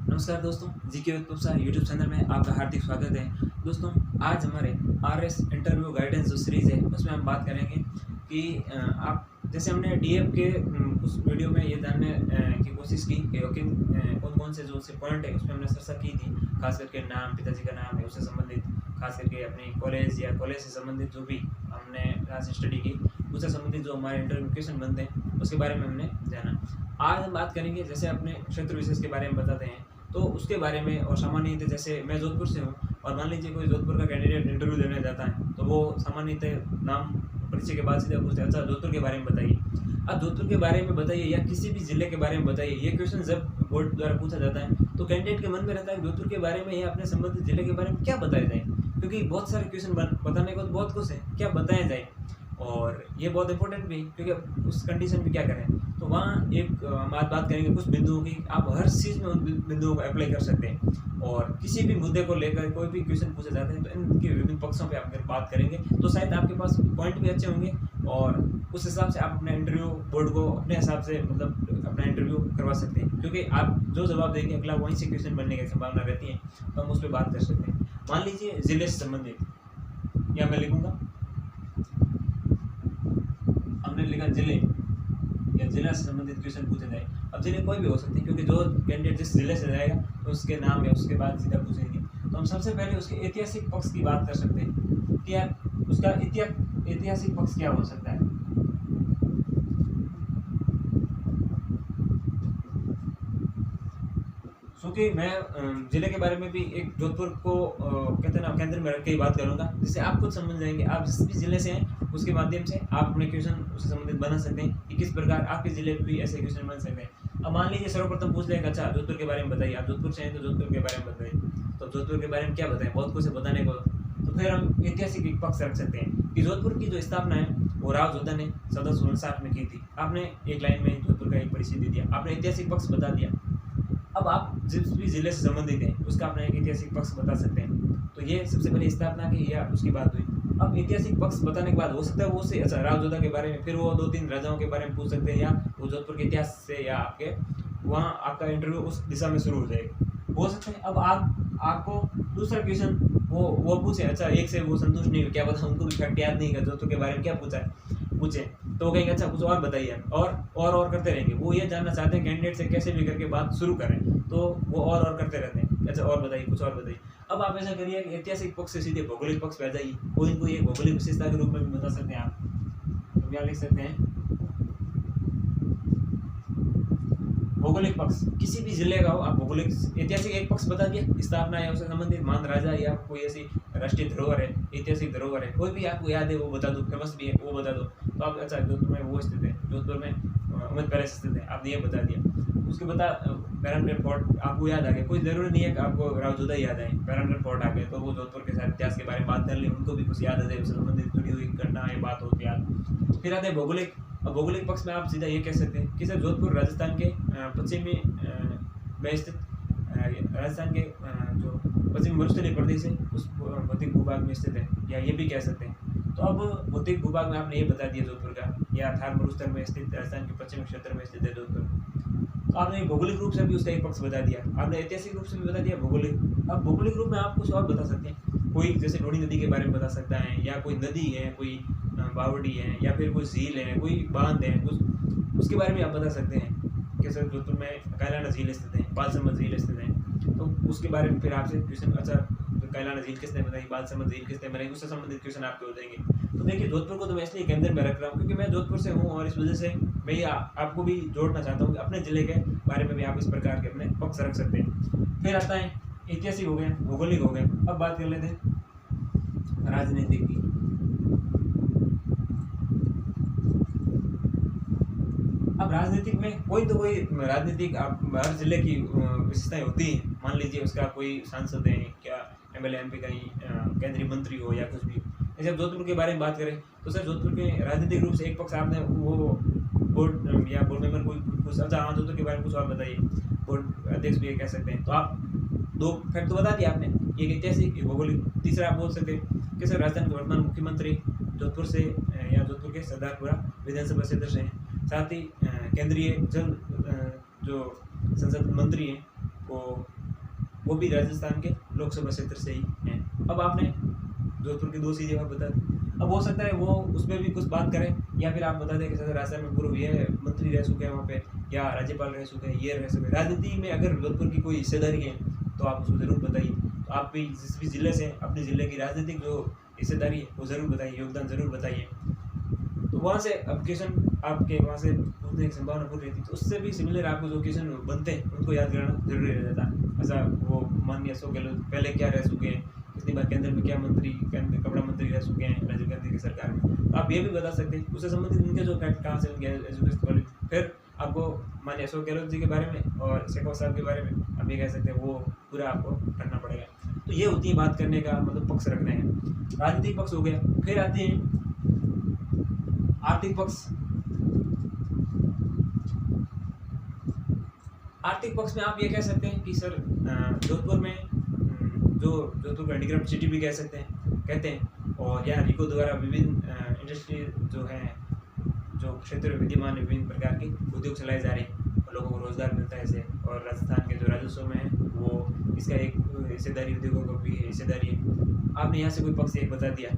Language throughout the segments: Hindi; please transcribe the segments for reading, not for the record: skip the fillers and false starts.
नमस्कार दोस्तों, जीके उत्सव यूट्यूब चैनल में आपका हार्दिक स्वागत है। दोस्तों, आज हमारे आरएस इंटरव्यू गाइडेंस जो सीरीज़ है उसमें हम बात करेंगे कि आप जैसे हमने डीएफ के उस वीडियो में ये जानने की कोशिश की कि कौन-कौन से जो उससे पॉइंट है उसमें हमने चर्चा की थी। खास करके नाम, पिताजी का नाम है उससे संबंधित, खास करके अपनी कॉलेज से संबंधित जो भी हमने क्लास स्टडी की उससे संबंधित जो हमारे इंटरव्यू क्वेश्चन बनते हैं उसके बारे में हमने जाना। आज हम बात करेंगे जैसे अपने क्षेत्र विशेष के बारे में बताते हैं तो उसके बारे में, और सामान्यतः जैसे मैं जोधपुर से हूँ और मान लीजिए कोई जोधपुर का कैंडिडेट इंटरव्यू देने जाता है तो वो सामान्यतः नाम परिचय के बाद सीधा पूछते हैं, अच्छा जोधपुर के बारे में बताइए। अब जोधपुर के बारे में बताइए या किसी भी जिले के बारे में बताइए, ये क्वेश्चन जब बोर्ड द्वारा पूछा जाता है तो कैंडिडेट के मन में रहता है जोधपुर के बारे में या अपने संबंधित जिले के बारे में क्या बताया जाए, क्योंकि बहुत सारे क्वेश्चन बताने को तो बहुत कुछ है, क्या बताया जाए। और ये बहुत इंपॉर्टेंट भी, क्योंकि उस कंडीशन में क्या करें तो वहाँ एक हम आज बात करेंगे कुछ बिंदुओं की। आप हर चीज़ में उन बिंदुओं को अप्लाई कर सकते हैं और किसी भी मुद्दे को लेकर कोई भी क्वेश्चन पूछे जाते हैं तो इनके विभिन्न पक्षों पे आप अगर बात करेंगे तो शायद आपके पास पॉइंट भी अच्छे होंगे और उस हिसाब से आप अपने इंटरव्यू बोर्ड को अपने हिसाब से मतलब अपना इंटरव्यू करवा सकते हैं, क्योंकि आप जो जवाब देंगे अगला वहीं से क्वेश्चन बनने की संभावना रहती है, तो हम उस पर बात कर सकते हैं। मान लीजिए जिले से संबंधित, या मैं लिखूँगा, हमने लिखा जिले या जिला से संबंधित क्वेश्चन पूछे जाए। अब जिले कोई भी हो सकते हैं, क्योंकि जो कैंडिडेट जिस जिले से जाएगा तो उसके नाम या उसके बाद सीधा पूछेंगे। तो हम सबसे पहले उसके ऐतिहासिक पक्ष की बात कर सकते हैं कि यार उसका ऐतिहासिक पक्ष क्या हो सकता है। क्योंकि मैं जिले के बारे में भी एक जोधपुर को कहते हैं ना केंद्र में रख के ही बात करूंगा, जिससे आप खुद समझ जाएंगे। आप जिस भी जिले से हैं उसके माध्यम से आप अपने क्वेश्चन उससे संबंधित बना सकते हैं कि किस प्रकार आपके जिले में भी ऐसे क्वेश्चन बन सकते हैं। अब मान लीजिए सर्वप्रथम पूछ लेगा, अच्छा जोधपुर के बारे में बताइए, आप जोधपुर से हैं तो जोधपुर के बारे में बताइए। तो जोधपुर के बारे में क्या बताएं, बहुत कुछ है बताने को। तो फिर हम ऐतिहासिक एक पक्ष रख सकते हैं कि जोधपुर की जो स्थापना है वो राव जोधा ने 1459 में की थी। आपने एक लाइन में जोधपुर का एक परिचय दे दिया, आपने ऐतिहासिक पक्ष बता दिया। अब आप जिस भी जिले से संबंधित हैं उसका अपना एक ऐतिहासिक पक्ष बता सकते हैं। तो ये सबसे पहले स्थापना की या उसकी बात हुई। अब ऐतिहासिक पक्ष बताने के बाद हो सकता है वो से अच्छा राव जोधा के बारे में, फिर वो 2-3 राजाओं के बारे में पूछ सकते हैं या वो जोधपुर के इतिहास से, या आपके वहाँ आपका इंटरव्यू उस दिशा में शुरू हो जाएगा, हो सकता है। अब आपको दूसरा क्वेश्चन वो पूछे, अच्छा एक से वो संतुष्ट नहीं हुए, क्या पता उनको भी फैक्ट याद नहीं है जोधपुर के बारे में क्या पूछे, तो वो कहेंगे अच्छा कुछ और बताइए, और करते रहेंगे। वो ये जानना चाहते हैं कैंडिडेट से कैसे भी करके बात शुरू करें, तो वो और करते रहते हैं, अच्छा और बताइए, कुछ और बताइए। अब आप ऐसा करिए कि ऐतिहासिक पक्ष से सीधे भौगोलिक पक्ष पे आ जाइए। कोई एक भौगोलिक विशेषता के रूप में भी बता सकते हैं आप, तो क्या लिख सकते हैं, भौगोलिक पक्ष किसी भी जिले का हो, आप भौगोलिक ऐतिहासिक एक पक्ष बता दिया, स्थापना या उससे संबंधित मान राजा या कोई ऐसी राष्ट्रीय धरोहर है, ऐतिहासिक धरोहर है, कोई भी आपको याद है वो बता दो, फेमस भी है वो बता दो। तो आप अच्छा जोधपुर में वो स्थित है, जोधपुर में अहमद पैलेस स्थित है, आपने ये बता दिया। उसके बता बैरनगढ़ फोर्ट आपको याद आ गया, कोई ज़रूरी नहीं है कि आपको राव जोधा याद आए, बैरनगढ़ फोर्ट आ गए तो वो जोधपुर के साथ इतिहास के बारे में बात कर लें, उनको भी कुछ याद आ जाए, उससे संबंधित जुड़ी हुई घटना है बात होती याद। फिर आते हैं भौगोलिक। अब भौगोलिक पक्ष में आप सीधा ये कह सकते हैं कि सर जोधपुर राजस्थान के पश्चिमी में स्थित राजस्थान के जो पश्चिमी मरुस्थलीय प्रदेश है उस भौतिक भूभाग में स्थित है, या ये भी कह सकते हैं। तो अब भौतिक भूभाग में आपने ये बता दिया जोधपुर का, या थार मरुस्थल में स्थित राजस्थान के पश्चिमी क्षेत्र में स्थित है जोधपुर। तो आपने भौगोलिक रूप से भी उसका एक पक्ष बता दिया, आपने ऐतिहासिक रूप से भी बता दिया भौगोलिक। अब भौगोलिक रूप में आप कुछ और बता सकते हैं, कोई जैसे लोणी नदी के बारे में बता सकता है, या कोई नदी है, कोई बावड़ी है, या फिर कोई झील है, कोई बांध है, कुछ उसके बारे में आप बता सकते हैं कि सर जोधपुर में कैलाना झील स्थित है, बालसमंद झील स्थित है। तो उसके बारे में फिर आपसे क्वेश्चन, अच्छा कैलाना झील किसने बनाई, बालसमंद झील किसने बनाई, उससे संबंधित क्वेश्चन आपके हो जाएंगे। तो देखिए जोधपुर को तो मैं इसलिए केंद्र में रख रहा हूँ क्योंकि मैं जोधपुर से हूँ और इस वजह से मैं ये आपको भी जोड़ना चाहता हूँ कि अपने जिले के बारे में भी आप इस प्रकार के अपने पक्ष रख सकते हैं। फिर आता है ऐतिहासिक हो गया, भौगोलिक हो गया। अब बात कर लेते हैं राजनीतिक की। अब राजनीतिक में कोई राजनीतिक आप हर जिले की विशेषताएं होती हैं। मान लीजिए उसका कोई सांसद है, क्या एमएलए एमपी कहीं केंद्रीय मंत्री हो या कुछ भी। जैसे अब जोधपुर के बारे में बात करें तो सर जोधपुर के राजनीतिक रूप से एक पक्ष आपने वो बोर्ड या बोर्ड मेंबर कोई कुछ, अच्छा हाँ जोधपुर के बारे में कुछ और बताइए, बोर्ड अध्यक्ष भी ये कह सकते हैं। तो आप 2 फैक्ट तो बता दिया आपने, एक ऐतिहासिक एक भौगोलिक। तीसरा आप बोल सकते हैं कि सर राजस्थान के वर्तमान मुख्यमंत्री जोधपुर से या जोधपुर के सरदारपुरा विधानसभा क्षेत्र से हैं। साथ ही केंद्रीय जल जो संसद मंत्री हैं वो भी राजस्थान के लोकसभा क्षेत्र से ही हैं। अब आपने जोधपुर की 2 सीटें बता दी। अब हो सकता है वो उसमें भी कुछ बात करें, या फिर आप बता दें कि सर राजस्थान में पूर्व ये मंत्री रह चुके हैं वहाँ पे, या राज्यपाल रह चुके हैं, ये रह चुके हैं। राजनीति में अगर जोधपुर की कोई हिस्सेदारी है तो आप उसको ज़रूर बताइए। तो आप भी जिस भी ज़िले से अपने ज़िले की राजनीतिक जो हिस्सेदारी है वो ज़रूर बताइए, योगदान ज़रूर बताइए। तो वहाँ से अब क्वेश्चन आपके वहाँ से पूछने की संभावना पूरी रहती है। तो उससे भी सिमिलर आपको जो क्वेश्चन बनते हैं उनको याद करना जरूरी रह जाता है। ऐसा वो माननीय अशोक गहलोत पहले क्या रह चुके हैं, कितनी बार केंद्र में क्या मंत्री कपड़ा मंत्री रह चुके हैं राजीव गांधी की सरकार में, तो आप ये भी बता सकते हैं। उससे संबंधित उनके जो फैक्ट कहाँ से उनके एजुकेशन क्वालिटी, फिर आपको माननीय अशोक गहलोत जी के बारे में और शेखर साहब के बारे में आप ये कह सकते हैं, वो पूरा आपको करना पड़ेगा। तो ये होती है बात करने का मतलब पक्ष रखने हैं। राजनीतिक पक्ष हो गया। फिर आते हैं आर्थिक पक्ष। आर्थिक पक्ष में आप ये कह सकते हैं कि सर जोधपुर में जो जोधपुर को हैंडीक्राफ्ट सिटी भी कहते हैं, और यहाँ रिको द्वारा विभिन्न इंडस्ट्री जो हैं जो क्षेत्र में विद्यमान विभिन्न प्रकार के उद्योग चलाए जा रहे हैं और लोगों को रोजगार मिलता है इससे। और राजस्थान के जो राजस्व में है वो इसका एक हिस्सेदारी उद्योगों को भी हिस्सेदारी है। आपने यहाँ से कोई पक्ष एक बता दिया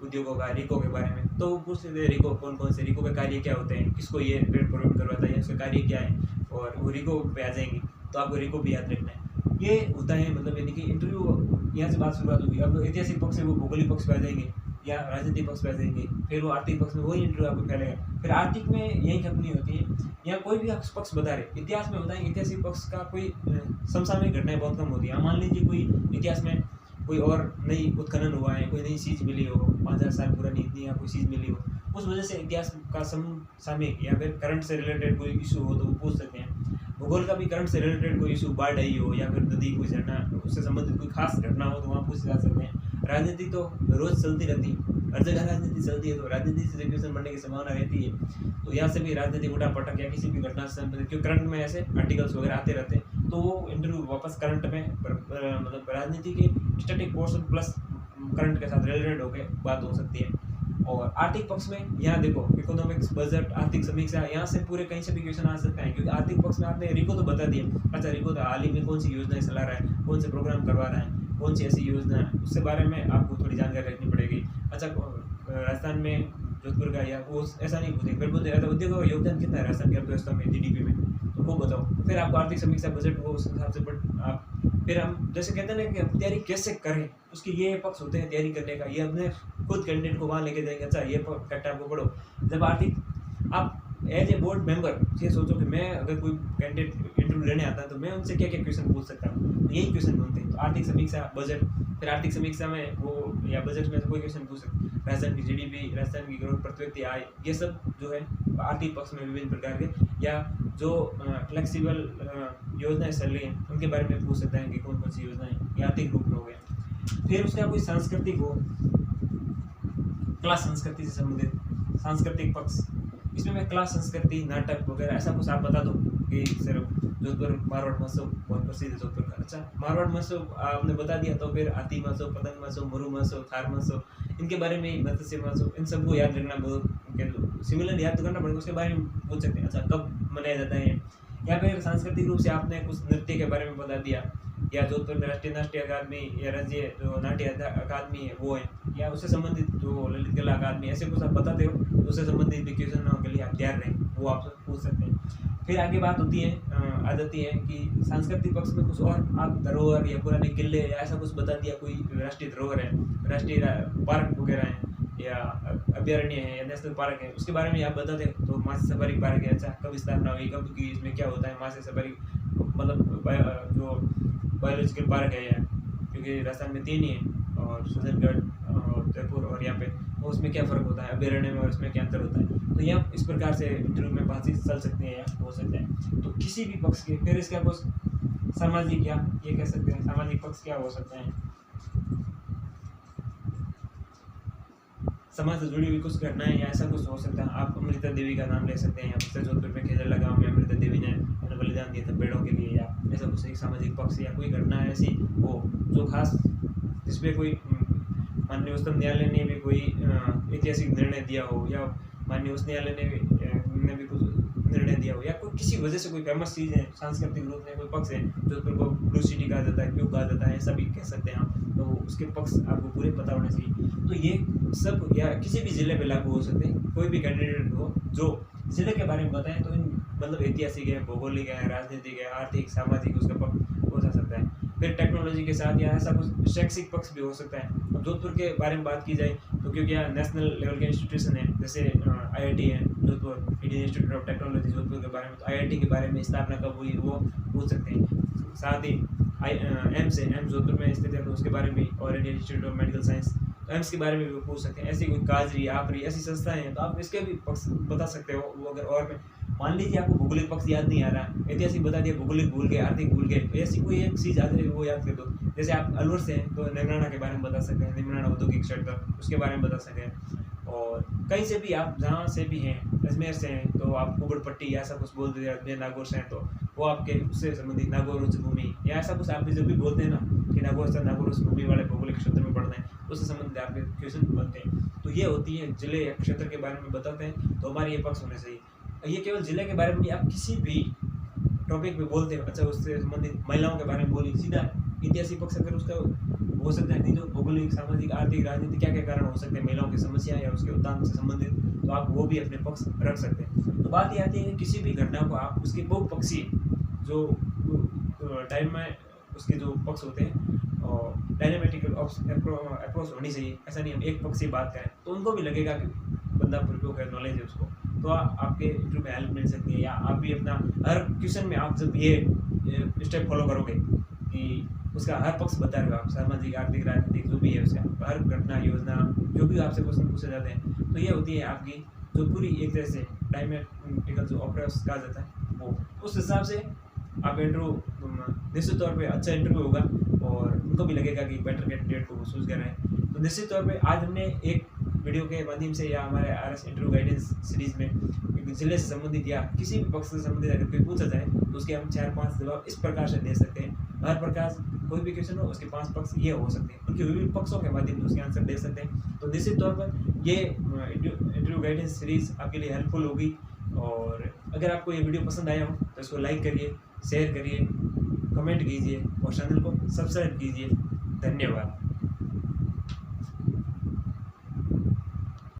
उद्योगों का, रिको के बारे में, तो पूछ लेते रिको कौन कौन से, रिको के कार्य क्या होते हैं, किसको ये पेड प्रोवाइड करवाता है, उसका कार्य क्या है, और वो रिको पे आ जाएंगे। तो आपको रिको भी याद रखना है। ये होता है मतलब यानी कि इंटरव्यू यहाँ से बात शुरुआत होगी। अब ऐतिहासिक पक्ष से वो भौगोलिक पक्ष पे आ जाएंगे या राजनीतिक पक्ष पे आ जाएंगे, फिर वो आर्थिक पक्ष में वही इंटरव्यू आपको फैलेगा। फिर आर्थिक में यही खत्म नहीं होती है, या कोई भी पक्ष बता रहे इतिहास में होता है। ऐतिहासिक पक्ष का कोई समसामयिक घटनाएं बहुत कम होती है। मान लीजिए कोई इतिहास में कोई और नई उत्खनन हुआ है, कोई नई चीज़ मिली हो, 5000 साल पुरानी इतनी या कोई चीज़ मिली हो, उस वजह से इतिहास का समसामयिक या फिर करंट से रिलेटेड कोई इशू हो तो वो पूछ सकते हैं। भूगोल का भी करंट से रिलेटेड कोई इशू, बाढ़ आई हो या फिर नदी कोई झरना उससे संबंधित कोई खास घटना हो तो वहाँ पूछ जा सकते हैं। राजनीति तो रोज चलती रहती है, हर जगह राजनीति चलती है, तो राजनीति से क्वेश्चन बनने की संभावना रहती है। तो यहाँ से भी राजनीति उठा पटक या किसी भी घटना से संबंधित, क्योंकि करंट में ऐसे आर्टिकल्स वगैरह आते रहते हैं, तो वो इंटरव्यू वापस करंट में मतलब राजनीति के स्टैटिक पोर्शन प्लस करंट के साथ रिलेटेड होकर बात हो सकती है। और आर्थिक पक्ष में यहाँ देखो इकोनॉमिक्स, बजट, आर्थिक समीक्षा, यहाँ से पूरे कहीं से भी क्वेश्चन आ सकते हैं। क्योंकि आर्थिक पक्ष में आपने रिको तो बता दिया, अच्छा रिको तो हाल ही में कौन सी योजनाएं चला रहा है, कौन से प्रोग्राम करवा रहा है, कौन सी ऐसी योजना है, उसके बारे में आपको थोड़ी जानकारी रखनी पड़ेगी। अच्छा राजस्थान में जोधपुर का या वो ऐसा नहीं पूछेंगे, फिर बोलते हैं उद्योगों का योगदान कितना है राजस्थान की अर्थव्यवस्था में, जीडीपी में, तो वो बताओ। फिर आपको आर्थिक समीक्षा, बजट, वो उस हिसाब से आप फिर हम जैसे कहते हैं ना कि हम तैयारी कैसे करें, उसके ये पक्ष होते हैं तैयारी करने का। ये अपने खुद कैंडिडेट को वहाँ लेके जाएंगे, अच्छा ये फैक्ट आपको पढ़ो। जब आर्थिक आप एज ए बोर्ड मेंबर ये सोचो कि मैं अगर कोई कैंडिडेट इंटरव्यू लेने आता है तो मैं उनसे क्या क्या क्वेश्चन पूछ सकता हूँ, यही क्वेश्चन बनते हैं। तो आर्थिक समीक्षा, बजट, फिर आर्थिक समीक्षा में वो या बजट में से कोई क्वेश्चन पूछ सकते हैं। राजस्थान की जीडीपी, राजस्थान की ग्रोथ, प्रति व्यक्ति आय, ये सब जो है आर्थिक पक्ष में विभिन्न प्रकार के, या जो फ्लेक्सिबल योजनाएं चल रही हैं उनके बारे में पूछ सकते हैं कि कौन कौन सी योजनाएं, ये आर्थिक रूप में हो गया। फिर उसका कोई सांस्कृतिक हो, कला संस्कृति से संबंधित सांस्कृतिक पक्ष, इसमें मैं कला संस्कृति, नाटक वगैरह ऐसा कुछ आप बता दो कि सर जोधपुर मारवाड़ महोत्सव बहुत प्रसिद्ध है जोधपुर का। अच्छा मारवाड़ महोत्सव आपने बता दिया, तो फिर हाथी महोत्सव, पतंग महोत्सव, मरु महोत्सव, थार महोत्सव, इनके बारे में, मत्स्य महोत्सव, इन सबको याद रखना बहुत सिमिलर याद करना पड़ेगा, उसके बारे में पूछ सकते हैं। अच्छा कब मनाया जाता है, या फिर सांस्कृतिक रूप से आपने कुछ नृत्य के बारे में बता दिया, या जोधपुर में राष्ट्रीय नाट्य अकादमी या राज्य जो नाट्य अकादमी है वो है, या उससे संबंधित जो ललित कला अकादमी, ऐसे कुछ आप बताते हो तो उससे संबंधित भी क्वेश्चन के लिए आप तैयार रहें, वो आप पूछ सकते हैं। फिर आगे बात होती है आ जाती है कि सांस्कृतिक पक्ष में कुछ और आप धरोहर या पुराने किले या ऐसा कुछ बता दिया, कोई राष्ट्रीय धरोहर है, राष्ट्रीय पार्क वगैरह है या अभ्यारण्य है या नेशनल पार्क है, उसके बारे में आप बताते हो। तो मासे सफारी पार्क है, अच्छा कब स्थापना हुई, कब की, इसमें क्या होता है, मासे सफारी मतलब जो बायोलॉजिकल पार्क है, क्योंकि राजस्थान में 3 ही है, और सुंदरगढ़ और जयपुर और यहाँ पे, तो उसमें क्या फ़र्क होता है, अभ्यारण्य में और इसमें क्या अंतर होता है। तो यहाँ इस प्रकार से इंटरव्यू में बातचीत चल सकती है या हो सकते हैं। तो किसी भी पक्ष के, फिर इसका कुछ सामाजिक, या ये कह सकते हैं सामाजिक पक्ष क्या हो सकते हैं, समाज से जुड़ी हुई कुछ घटनाएं या ऐसा कुछ हो सकता है। आप अमृता देवी का नाम ले सकते हैं, या जोधपुर में खेजड़ला गाँव में अमृता देवी ने अपना बलिदान दिया था पेड़ों के लिए, या ऐसा कुछ एक सामाजिक पक्ष या कोई घटना ऐसी हो जो खास, जिसमें कोई माननीय उच्चतम न्यायालय ने भी कोई ऐतिहासिक निर्णय दिया हो, या माननीय उच्च न्यायालय ने भी कुछ निर्णय दिया हो, या कोई किसी वजह से कोई फेमस चीज़ है, सांस्कृतिक रूप में कोई पक्ष है, जोधपुर को ब्लू सिटी कहा जाता है, क्यों कहा जाता है, ऐसा भी कह सकते हैं आप, तो उसके पक्ष आपको पूरे पता होने चाहिए। तो ये सब या किसी भी ज़िले पे लागू हो सकते हैं, कोई भी कैंडिडेट हो जो ज़िले के बारे में बताएं, तो इन मतलब ऐतिहासिक है, भौगोलिक है, राजनीतिक है, आर्थिक, सामाजिक उसका पक्ष हो सकता है। फिर टेक्नोलॉजी के साथ या ऐसा कुछ शैक्षिक पक्ष भी हो सकता है। अब जोधपुर के बारे में बात की जाए तो क्योंकि यहाँ नेशनल लेवल के इंस्टीट्यूशन है, जैसे IIT है Jodhpur, Indian institute of technology Jodhpur के बारे में, तो IIT के बारे में स्थापना कब हुई वो पूछ सकते हैं। साथ ही एम्स है, एम्स जोधपुर में स्थित है, तो उसके बारे में, और Indian institute of medical science, तो एम्स के बारे में भी पूछ सकते हैं। ऐसी कोई काजरी, आपरी ऐसी संस्थाएं हैं, तो आप इसके भी पक्ष बता सकते हो। वो अगर और में मान लीजिए आपको भौगोलिक पक्ष याद नहीं आ रहा, ऐतिहासिक बता दिया, भौगोलिक भूल गए, आर्थिक भूल गए, तो ऐसी कोई एक चीज़ याद रहे वो याद कर दो। जैसे आप अलवर से हैं तो निमराना के बारे में बता सकते हैं, निमराना औद्योगिक क्षेत्र, उसके बारे में बता सकते हैं। और कहीं से भी आप जहाँ से भी हैं, अजमेर से हैं तो आप कुबड़पट्टी ऐसा कुछ बोल देते हैं, अजमेर नागौर से हैं तो वो आपके उससे संबंधित नागौर उच्च भूमि या ऐसा कुछ आप जब भी बोलते हैं ना कि नागौर से नागौर उच्च भूमि वाले भौगोलिक क्षेत्र में पढ़ते हैं, उससे संबंधित आपके क्वेश्चन बनते हैं। तो ये होती है जिले या क्षेत्र के बारे में बताते हैं, तो हमारे ये पक्ष होने चाहिए। ये केवल जिले के बारे में नहीं, आप किसी भी टॉपिक पे बोलते हैं, अच्छा उससे संबंधित महिलाओं के बारे में बोलिए, सीधा ऐतिहासिक पक्ष अगर उसका हो सकता है, नहीं तो भौगोलिक, सामाजिक, आर्थिक, राजनीतिक क्या क्या कारण हो सकते हैं महिलाओं की समस्या या उसके उत्थान से संबंधित, तो आप वो भी अपने पक्ष रख सकते हैं। तो बात ये आती है कि किसी भी घटना को आप उसके बहुपक्षीय जो टाइम में उसके जो पक्ष होते हैं और डायनामेटिकल अप्रोच होनी चाहिए। ऐसा नहीं हम एक पक्षीय बात करें तो उनको भी लगेगा कि बंदा परिपक्व है, नॉलेज है उसको, तो आपके इंटरव्यू में हेल्प मिल सकती है। या आप भी अपना हर क्वेश्चन में आप जब ये स्टेप फॉलो करोगे कि उसका हर पक्ष बता रहे हो आप, सामाजिक, आर्थिक, राजनीतिक जो भी है उसका हर घटना, योजना, जो भी आपसे क्वेश्चन पूछे जाते हैं, तो ये होती है आपकी जो पूरी एक तरह से डायमेटिकल जो अप्रोच कहा जाता है वो। उस हिसाब से आप इंटरव्यू निश्चित तौर पे अच्छा इंटरव्यू होगा और उनको भी लगेगा कि बेटर कैंडिडेट को महसूस कर रहे हैं। तो निश्चित तौर पे आज हमने एक वीडियो के माध्यम से या हमारे RS इंटरव्यू गाइडेंस सीरीज में जिले से संबंधित या किसी भी पक्ष से संबंधित अगर कोई पूछा जाए तो उसके हम 4-5 जवाब इस प्रकार से दे सकते हैं। हर प्रकार कोई भी क्वेश्चन हो उसके 5 पक्ष ये हो सकते हैं, उनके विभिन्न पक्षों के माध्यम से उसके आंसर दे सकते हैं। तो निश्चित तौर पर ये इंटरव्यू गाइडेंस सीरीज आपके लिए हेल्पफुल होगी। और अगर आपको ये वीडियो पसंद आया हो तो इसको लाइक करिए, शेयर करिए, कमेंट कीजिए और चैनल को सब्सक्राइब कीजिए। धन्यवाद।